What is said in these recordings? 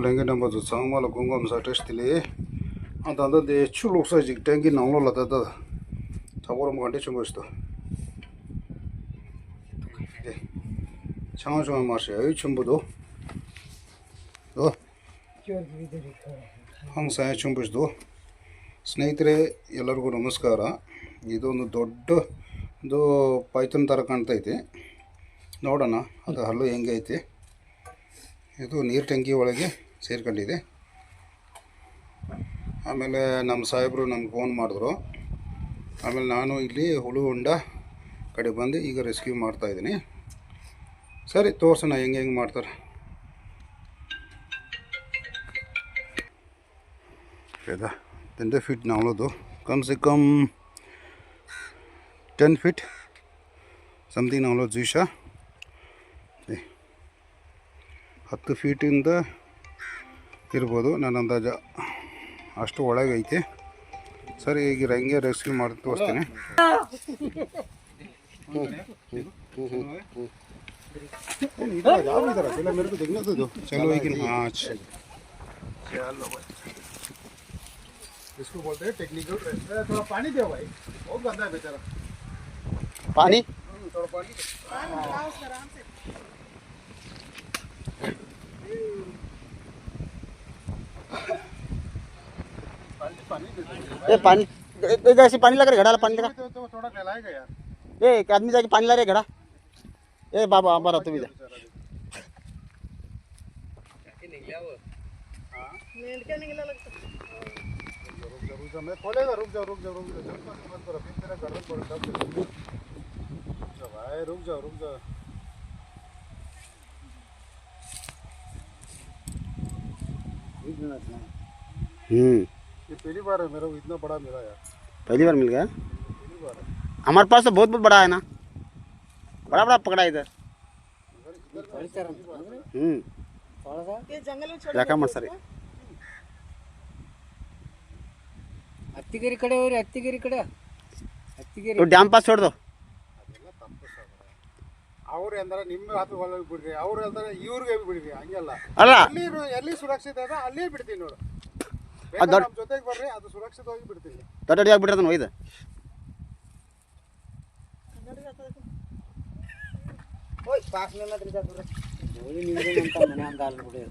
lenge number to Sangmal Gungam Satestili and under the Chulusaji tanking on Lola the Tawaram condition was to Chanjo Marsha, Chumbudo Hang Sai Chumbusdo ಸ್ನೇಹಿತರೆ ಎಲ್ಲರಿಗೂ ನಮಸ್ಕಾರ. ಇದೊಂದು ದೊಡ್ಡ Python ಥರ ಕಾಣ್ತೈತೆ, ನೋಡೋಣ ಅದು ಹಲ್ಲು ಹೆಂಗೆ ಐತೆ. ಇದು ನೀರು ಟ್ಯಾಂಕಿ ಒಳಗೆ ಸೇರ್ಕೊಂಡಿದೆ. ಆಮೇಲೆ ನಮ್ಮ ಸಾಹೇಬರು ನಮ್ಗೆ ಫೋನ್ ಮಾಡಿದ್ರು. ಆಮೇಲೆ ನಾನು ಇಲ್ಲಿ ಹುಳುಹೊಂಡ ಕಡೆ ಬಂದು ಈಗ ರೆಸ್ಕ್ಯೂ ಮಾಡ್ತಾಯಿದ್ದೀನಿ. ಸರಿ, ತೋರ್ಸೋಣ ಹೆಂಗೆ ಮಾಡ್ತಾರೆ. ಇದಾ 10 feet ನಾವಳೋದು, ಕಮ್ ಸೆ ಕಮ್ 10 feet ಸಮಥಿಂಗ್ ನಾವಳೋದು ಜೀಶ 10 ಫೀಟಿಂದ ಇರ್ಬೋದು ನನ್ನ ಅಂದಾಜ, ಅಷ್ಟು ಒಳಗೆ ಐತೆ. ಸರಿ, ಈಗ ಹಂಗೆ ರೆಸ್ಕ್ಯೂ ಮಾಡಿ ತೋರಿಸ್ತೀನಿ. ಚಲೋ ಈಗ इसको बोलते हैं टेक्निकल रेस्ट. थोड़ा पानी दे भाई, बहुत गंदा है बेचारा. पानी थोड़ा पानी ये पानी जैसे पानी लग रहा, घड़ा पानी लगा तो थोड़ा फैलाएगा यार. ये एक आदमी जाके पानी ला रहे घड़ा. ए बाबा हमारा तो भी जा मैं खोलेगा. रुक जाओ मत करो, फिर तेरा गड़बड़ पड़ेगा. भाई रुक जाओ. ये पहली बार है मेरा को इतना बड़ा मिला यार. पहली बार मिल गया. पहली बार है. हमारे पास तो बहुत बड़ा है ना, बड़ा पकड़ा इधर. ಯಾಕ ಮಾಡ್ತಾರೆ ಹತ್ತಿಗೆರಿ ಕಡೆ ಹೋಗ್ರಿ, ಹತ್ತಿಗೆರಿ ಡ್ಯಾಮ್ ಪಾಸ್ ಹೊಡೆದು ಅವ್ರು ಅಂದ್ರೆ ನಿಮ್ಮ ಹತ್ರ ಹೊಲಕ್ಕೆ ಬಿಡ್ರಿ, ಅವ್ರು ಹೇಳ್ತಾರೆ ಇವ್ರಿಗೆ ಬಿಡ್ರಿ. ಹಂಗೆಲ್ಲ ಅಲ್ಲ, ಎಲ್ಲಿ ಸುರಕ್ಷಿತ ಇದೆ ಅಲ್ಲೇ ಬಿಡ್ತೀನಿ ನೋಡು. ನಮ್ಮ ಜೊತೆಗೆ ಬರ್ರಿ, ಅದು ಸುರಕ್ಷಿತವಾಗಿ ಬಿಡ್ತೀನಿ. ದೊಡ್ಡ ಅಡಿ ಆಗ್ಬಿಟ್ರೆ ಅದನ್ನು ಒಯ್ದು पास में मत रिजा पूरा बोली निंदे ಅಂತ ಮನೆ ಅಂತ ಅಲ್ಲ ಬಿಡು.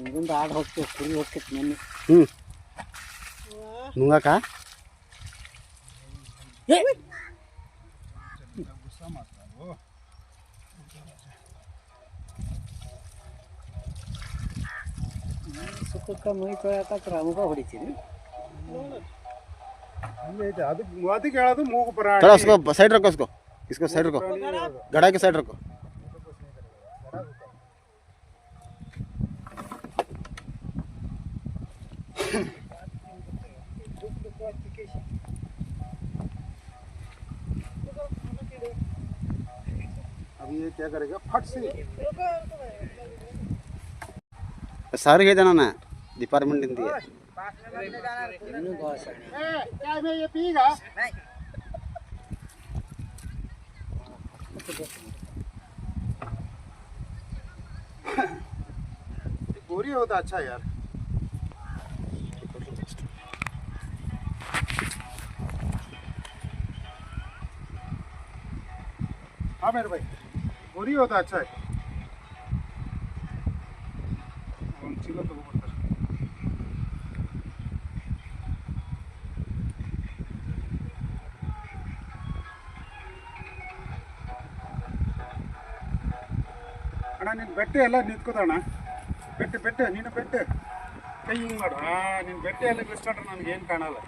ನಿಂಗೊಂದು ಆಡ್ ಹೋಗ್ತೇವೆ, ಕುರಿ ಹೋಗ್ತೈತೆ ನೆನ್ನೆ. ನುಂಗಾಕ ಸುಖಕ್ಕೆ ಮೈ ತೊಳೆಯಕ್ಕೆ ಅಮುಗ ಹೊಡಿತೀನಿ. ಅದಕ್ಕೆ ಹೇಳೋದು ಮೂಗು ಪರ. उसको साइड रखो, इसको साइड रखो, गड़ा के साइड रखो. अब ये क्या करेगा, फट से सारे है जाना ना डिपार्टमेंट इंदी है. क्या मैं ये पीगा पूरी होता अच्छा यार. हाँ मेरे भाई, पूरी होता अच्छा है. चिलो तो ಅಣ್ಣ, ನೀನು ಬೆಟ್ಟೆ ಎಲ್ಲ ನಿಂತ್ಕೋದಣ್ಣ. ಬೆಟ್ಟೆ ನೀನು ಬೆಟ್ಟೆ ಕೈ ಹಿಂಗೆ ಮಾಡು. ನೀನು ಬೆಟ್ಟೆ ಎಲ್ಲ ಬಿಸ್ಕೊಂಡ್ರೆ ನನಗೇನು ಕಾಣಲ್ಲ.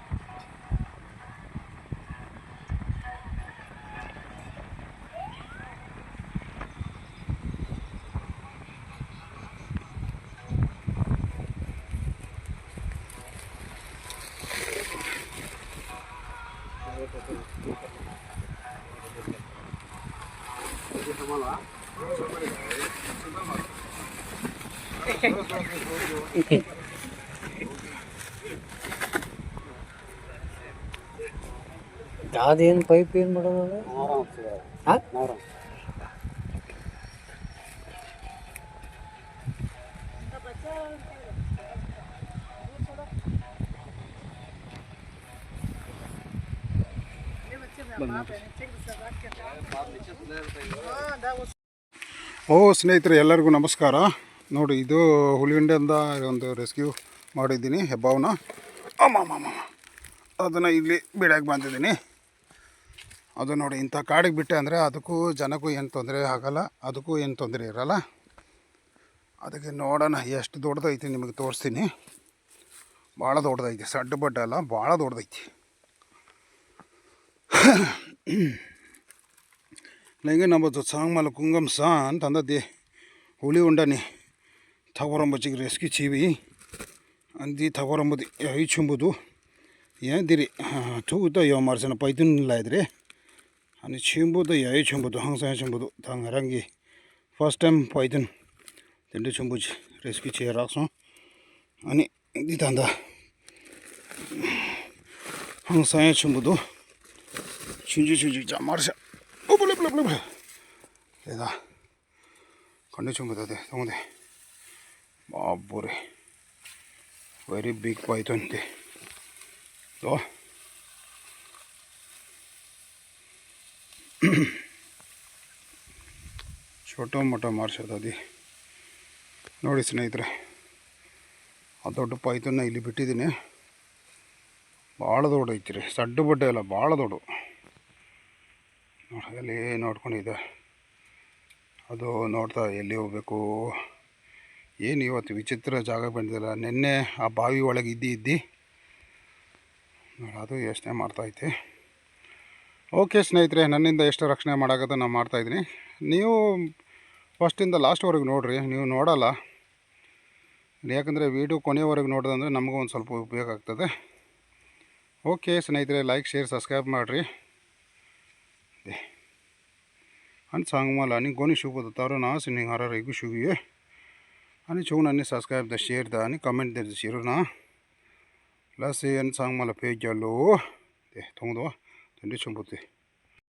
ಅದೇನು ಪೈಪ್ ಏನು ಮಾಡೋದು? ಓ ಸ್ನೇಹಿತರೆ, ಎಲ್ಲರಿಗೂ ನಮಸ್ಕಾರ. ನೋಡಿ, ಇದು ಹುಲಿಯುಂಡೆಯಿಂದ ಒಂದು ರೆಸ್ಕ್ಯೂ ಮಾಡಿದ್ದೀನಿ ಹೆಬ್ಬಾವನ್ನ. ಅಮ್ಮ ಅದನ್ನು ಇಲ್ಲಿ ಬಿಡಕ್ಕೆ ಬಂದಿದ್ದೀನಿ. ಅದು ನೋಡಿ, ಇಂಥ ಕಾಡಿಗೆ ಬಿಟ್ಟೆ ಅಂದರೆ ಅದಕ್ಕೂ ಜನಕ್ಕೂ ಏನು ತೊಂದರೆ ಆಗಲ್ಲ, ಅದಕ್ಕೂ ಏನು ತೊಂದರೆ ಇರಲ್ಲ. ಅದಕ್ಕೆ ನೋಡೋಣ ಎಷ್ಟು ದೊಡ್ಡದೈತಿ, ನಿಮಗೆ ತೋರಿಸ್ತೀನಿ. ಭಾಳ ದೊಡ್ಡದೈತಿ, ಸಡ್ಡು ಬಡ್ಡ ಅಲ್ಲ, ಭಾಳ ದೊಡ್ಡದೈತಿ. ಲೈಂಗೆ ನಂಬತ್ತು ಸಾಂಗ್ ಮಲ ಕುಂಗಮ್ ಸಾ ಅಂತ ಅಂದದ್ದಿ ಹುಲಿ ಉಂಡನಿ ತಗೋರಂಬಚ್ಚಿಗೆ ರೆಸ್ಕಿ ಚೀವಿ ಅಂದಿ ತಗೋರಂಬುದು ಐ ಚುಂಬುದು ಏದಿರಿ ತೂತ ಯಾವ ಮಾರ್ಸನ ಪೈತುನಿಲ್ಲ ಇದ್ರಿ आणि चिंबुದು ಐ ಚುಂಬುದು ಹಂಗೆ ಚುಂಬುದು ಹಂಗೆ ರಂಗಿ ಫಸ್ಟ್ ಟೈಮ್ ಪೈತನ್ ತಿಂಡಿ ಚುಂಬುಜಿ ರೆಸ್ಕಿ ಚೇರ್ ಹಾಕ್ಸೋ आणि दी ತಂದ ಹಂಗೆ ಚುಂಬುದು ಚುಂಜಿ ಜಾ ಮಾರ್ಸ లేదా కండి చుంబుతుంది తొమ్మిది బాబురే వెరీ బిగ్ పైథాన్ ఇది సో छोटो मोटो ಮಾರ್ಸೋದು ನೋಡಿ ಸ್ನೇಹಿತರೆ, ಆ ದೊಡ್ಡ ಪೈಥಾನ್ನ ಇಲ್ಲಿ ಬಿಟ್ಟಿದ್ದೀನಿ. ಭಾಳ ದೊಡ್ಡ ಐತಿ ರೀ, ಸಡ್ಡು ಬಡ್ಡೆ ಅಲ್ಲ, ಭಾಳ ದೊಡ್ಡ. ನೋಡಿ ಅಲ್ಲಿ ನೋಡ್ಕೊಂಡಿದ್ದೆ, ಅದು ನೋಡ್ತಾ ಎಲ್ಲಿ ಹೋಗಬೇಕು, ಏನು ಇವತ್ತು ವಿಚಿತ್ರ ಜಾಗ ಬಂದಿಲ್ಲ. ನಿನ್ನೆ ಆ ಬಾವಿ ಒಳಗೆ ಇದ್ದು ಅದು ಯೋಚನೆ ಮಾಡ್ತಾಯಿದ್ದೆ. ಓಕೆ ಸ್ನೇಹಿತರೆ, ನನ್ನಿಂದ ಎಷ್ಟು ರಕ್ಷಣೆ ಮಾಡೋಕ್ಕಂತ ನಾನು ಮಾಡ್ತಾಯಿದ್ದೀನಿ. ನೀವು ಫಸ್ಟಿಂದ ಲಾಸ್ಟ್ವರೆಗೆ ನೋಡಿರಿ. ನೀವು ನೋಡಲ್ಲ, ಯಾಕಂದರೆ ವೀಡಿಯೋ ಕೊನೆಯವರೆಗೆ ನೋಡೋದಂದರೆ ನಮಗೂ ಒಂದು ಸ್ವಲ್ಪ ಉಪಯೋಗ ಆಗ್ತದೆ. ಓಕೆ ಸ್ನೇಹಿತರೆ, ಲೈಕ್ ಶೇರ್ ಸಬ್ಸ್ಕ್ರೈಬ್ ಮಾಡಿರಿ. आणि सांग मला आणि कोणी शिकवत तारो ना सिनिंग हरा रेगू शिकूये आणि छून आणि सबस्क्राईब द शेअर द आणि कमेंट दे शिरू ना लस आणि सांग मला पेज जालो ते थोंगदो त्यांनी चंपुते